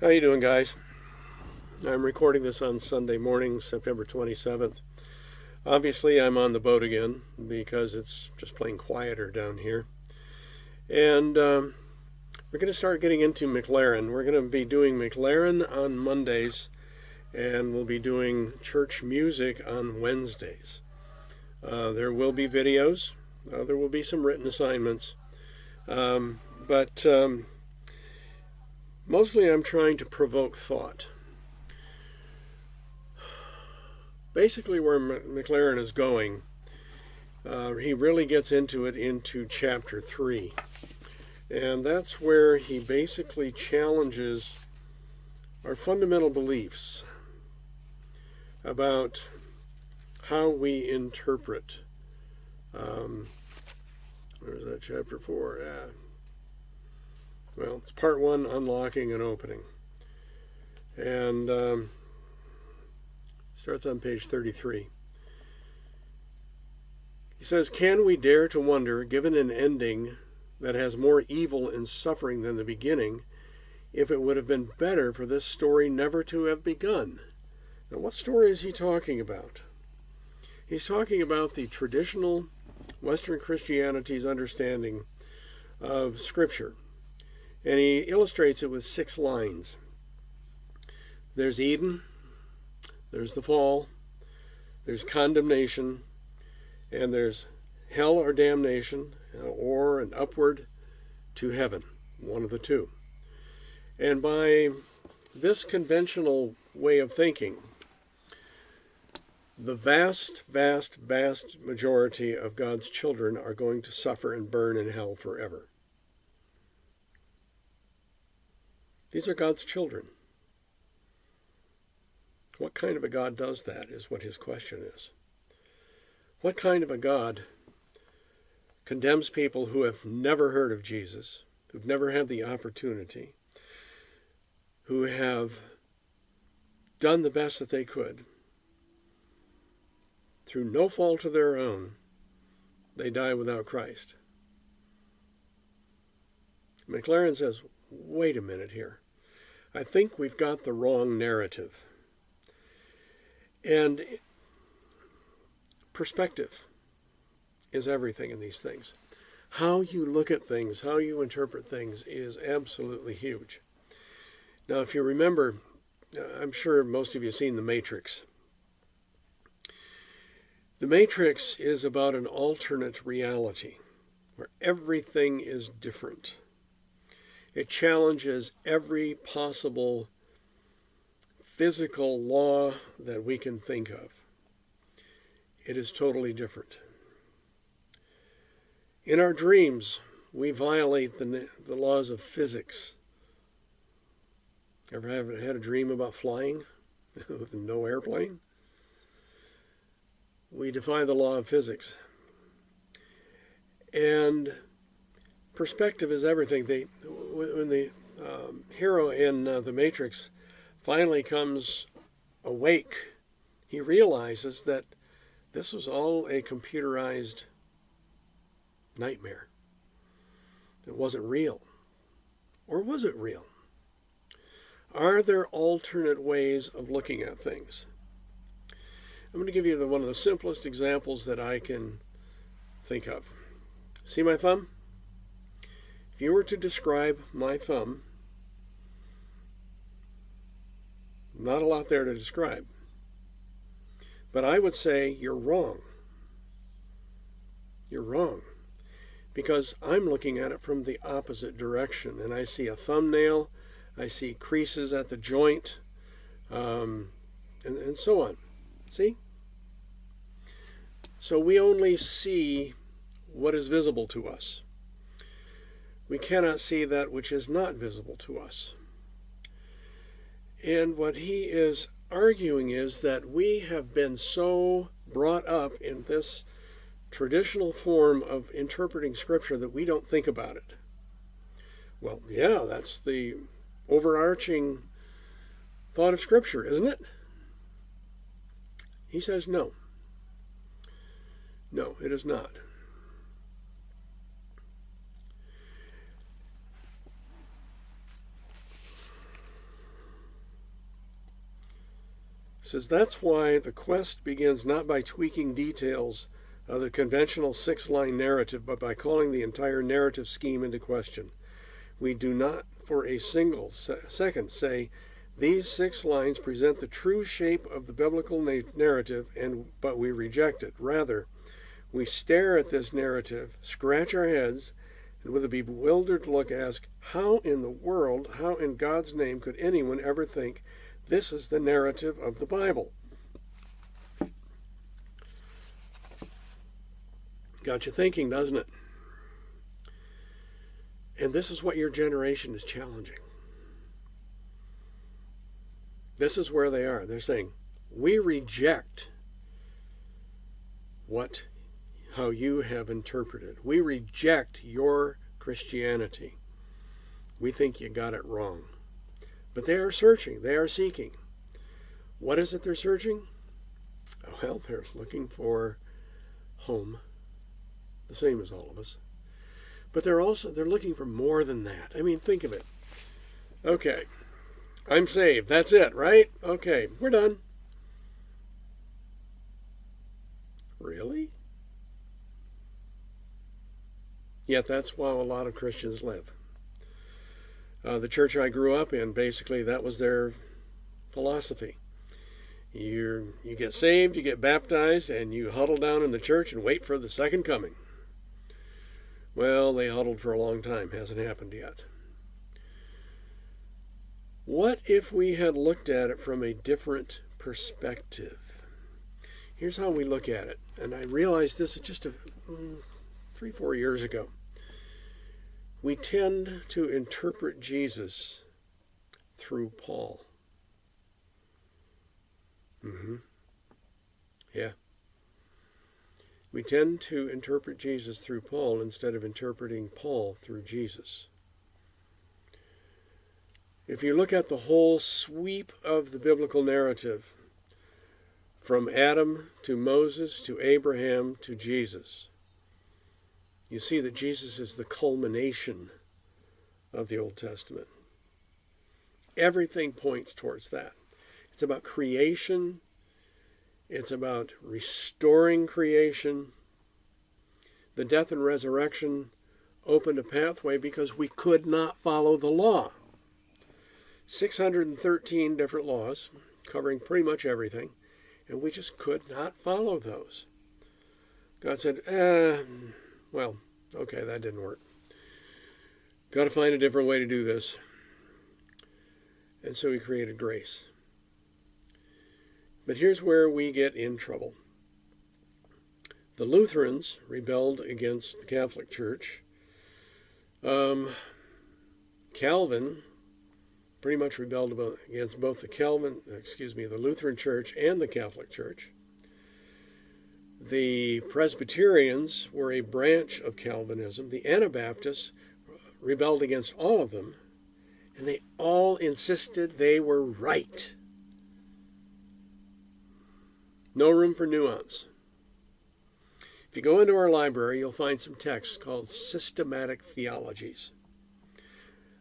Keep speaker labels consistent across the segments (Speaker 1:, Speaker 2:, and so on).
Speaker 1: How you doing, guys? I'm recording this on Sunday morning, September 27th. Obviously, I'm on the boat again because it's just plain quieter down here. And we're going to start getting into McLaren. We're going to be doing McLaren on Mondays, and we'll be doing church music on Wednesdays. There will be videos. There will be some written assignments. But mostly I'm trying to provoke thought. Basically, where McLaren is going, he really gets into it into chapter 3. And that's where he basically challenges our fundamental beliefs about how we interpret. Where's that chapter 4? Well, it's part 1, unlocking and opening. And starts on page 33. He says, "Can we dare to wonder, given an ending that has more evil and suffering than the beginning, if it would have been better for this story never to have begun?" Now, what story is he talking about? He's talking about the traditional Western Christianity's understanding of Scripture. And he illustrates it with 6 lines. There's Eden, there's the fall, there's condemnation, and there's hell or damnation, or an upward to heaven, one of the two. And by this conventional way of thinking, the vast majority of God's children are going to suffer and burn in hell forever. These are God's children. What kind of a God does that is what his question is. What kind of a God condemns people who have never heard of Jesus, who've never had the opportunity, who have done the best that they could, through no fault of their own, they die without Christ? McLaren says, wait a minute here. I think we've got the wrong narrative. And perspective is everything in these things. How you look at things, how you interpret things is absolutely huge. Now, if you remember, I'm sure most of you have seen The Matrix. The Matrix is about an alternate reality where everything is different. It challenges every possible physical law that we can think of. It is totally different. In our dreams, we violate the laws of physics. Ever had a dream about flying with no airplane? We defy the law of physics. And perspective is everything. When the hero in The Matrix finally comes awake, he realizes that this was all a computerized nightmare. It wasn't real. Or was it real? Are there alternate ways of looking at things? I'm going to give you one of the simplest examples that I can think of. See my thumb? If you were to describe my thumb, not a lot there to describe. But I would say you're wrong. You're wrong. Because I'm looking at it from the opposite direction. And I see a thumbnail, I see creases at the joint, and so on. See? So we only see what is visible to us. We cannot see that which is not visible to us. And what he is arguing is that we have been so brought up in this traditional form of interpreting Scripture that we don't think about it. Well, yeah, that's the overarching thought of Scripture, isn't it? He says no. No, it is not. says that's why the quest begins not by tweaking details of the conventional six-line narrative, but by calling the entire narrative scheme into question. We do not for a single second say these 6 lines present the true shape of the biblical narrative, but we reject it. Rather, we stare at this narrative, scratch our heads, and with a bewildered look ask, how in the world, how in God's name could anyone ever think this is the narrative of the Bible? Got you thinking, doesn't it? And this is what your generation is challenging. This is where they are. They're saying, we reject how you have interpreted. We reject your Christianity. We think you got it wrong. But they are searching. They are seeking. What is it they're searching? Well, they're looking for home. The same as all of us. But they're looking for more than that. I mean, think of it. Okay, I'm saved. That's it, right? Okay, we're done. Really? Yet that's how a lot of Christians live. The church I grew up in, basically, that was their philosophy. You get saved, you get baptized, and you huddle down in the church and wait for the second coming. Well, they huddled for a long time. Hasn't happened yet. What if we had looked at it from a different perspective? Here's how we look at it. And I realized this just 3-4 years ago. We tend to interpret Jesus through Paul. Yeah. We tend to interpret Jesus through Paul instead of interpreting Paul through Jesus. If you look at the whole sweep of the biblical narrative, from Adam to Moses to Abraham to Jesus, you see that Jesus is the culmination of the Old Testament. Everything points towards that. It's about creation. It's about restoring creation. The death and resurrection opened a pathway because we could not follow the law. 613 different laws covering pretty much everything, and we just could not follow those. God said, well, okay, that didn't work. Got to find a different way to do this. And so he created grace. But here's where we get in trouble. The Lutherans rebelled against the Catholic Church. Calvin pretty much rebelled against both the Lutheran Church and the Catholic Church. The Presbyterians were a branch of Calvinism. The Anabaptists rebelled against all of them, and they all insisted they were right. No room for nuance. If you go into our library, you'll find some texts called systematic theologies.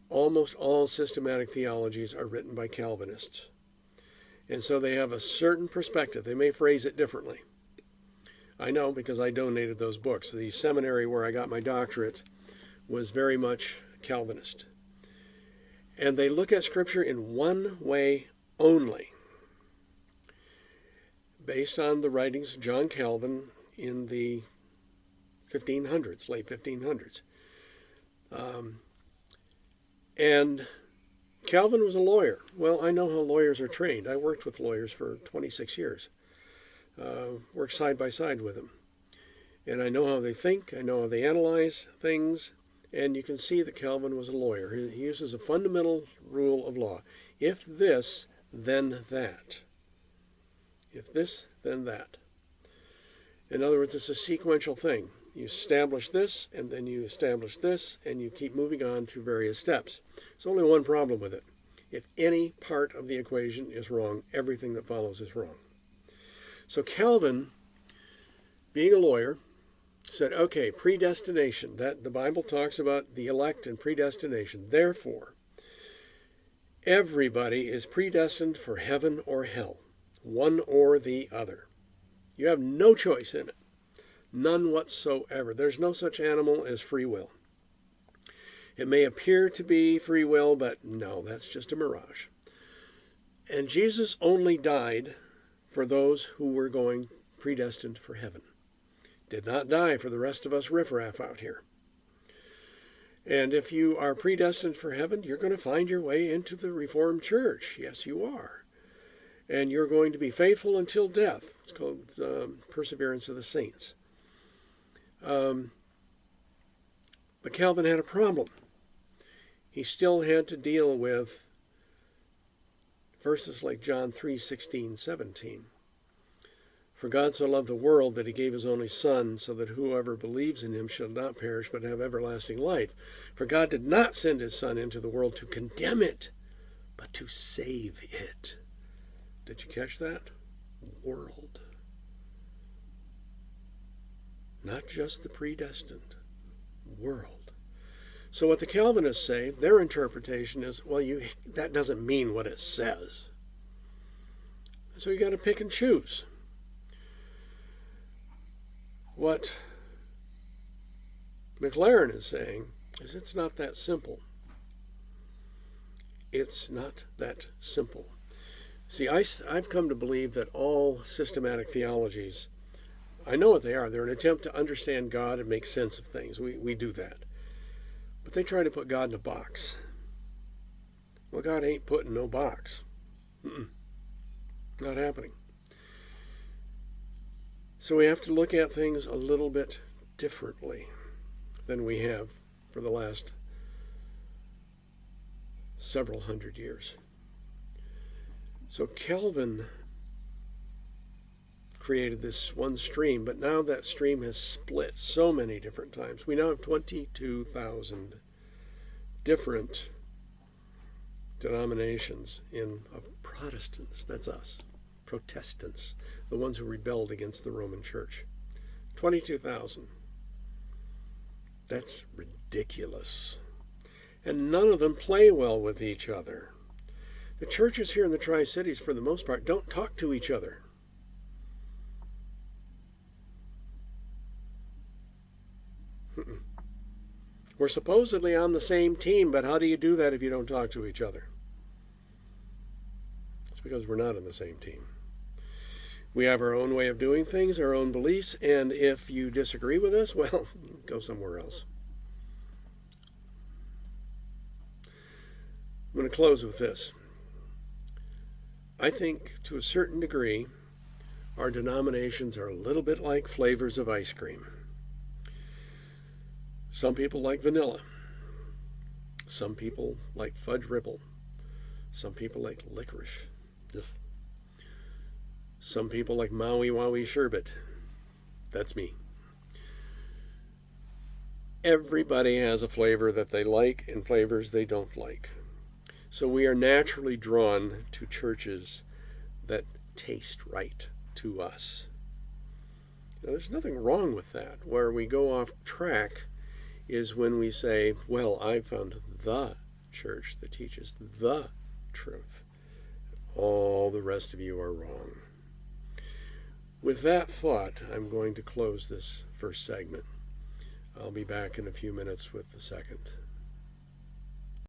Speaker 1: Almost all systematic theologies are written by Calvinists. And so they have a certain perspective. They may phrase it differently. I know because I donated those books. The seminary where I got my doctorate was very much Calvinist. And they look at Scripture in one way only, based on the writings of John Calvin in the 1500s, late 1500s. And Calvin was a lawyer. Well, I know how lawyers are trained. I worked with lawyers for 26 years. Worked side by side with them. And I know how they think. I know how they analyze things. And you can see that Calvin was a lawyer. He uses a fundamental rule of law. If this, then that. If this, then that. In other words, it's a sequential thing. You establish this, and then you establish this, and you keep moving on through various steps. There's only one problem with it. If any part of the equation is wrong, everything that follows is wrong. So Calvin, being a lawyer, said, okay, predestination, that the Bible talks about the elect and predestination. Therefore, everybody is predestined for heaven or hell. one or the other. You have no choice in it. None whatsoever. There's no such animal as free will. It may appear to be free will, but no, that's just a mirage. And Jesus only died for those who were going predestined for heaven. Did not die for the rest of us riffraff out here. And if you are predestined for heaven, you're going to find your way into the Reformed Church. Yes, you are. And you're going to be faithful until death. It's called perseverance of the saints. But Calvin had a problem. He still had to deal with verses like John 3:16, 17. For God so loved the world that he gave his only Son, so that whoever believes in him shall not perish but have everlasting life. For God did not send his Son into the world to condemn it, but to save it. Did you catch that? World. Not just the predestined. World. So what the Calvinists say, their interpretation is, well, that doesn't mean what it says. So you got to pick and choose. What McLaren is saying is it's not that simple. It's not that simple. See, I've come to believe that all systematic theologies, I know what they are. They're an attempt to understand God and make sense of things. We do that. But they try to put God in a box. Well, God ain't put in no box. Not happening. So we have to look at things a little bit differently than we have for the last several hundred years. So Calvin created this one stream, but now that stream has split so many different times. We now have 22,000 different denominations of Protestants. That's us. Protestants, the ones who rebelled against the Roman Church. 22,000. That's ridiculous. And none of them play well with each other. The churches here in the Tri-Cities, for the most part, don't talk to each other. We're supposedly on the same team, but how do you do that if you don't talk to each other? It's because we're not on the same team. We have our own way of doing things, our own beliefs, and if you disagree with us, well, go somewhere else. I'm going to close with this. I think, to a certain degree, our denominations are a little bit like flavors of ice cream. Some people like vanilla. Some people like fudge ripple. Some people like licorice. Ugh. Some people like Maui Wowie sherbet. That's me. Everybody has a flavor that they like and flavors they don't like. So we are naturally drawn to churches that taste right to us. Now, there's nothing wrong with that. Where we go off track is when we say, well, I found the church that teaches the truth. All the rest of you are wrong. With that thought, I'm going to close this first segment. I'll be back in a few minutes with the second.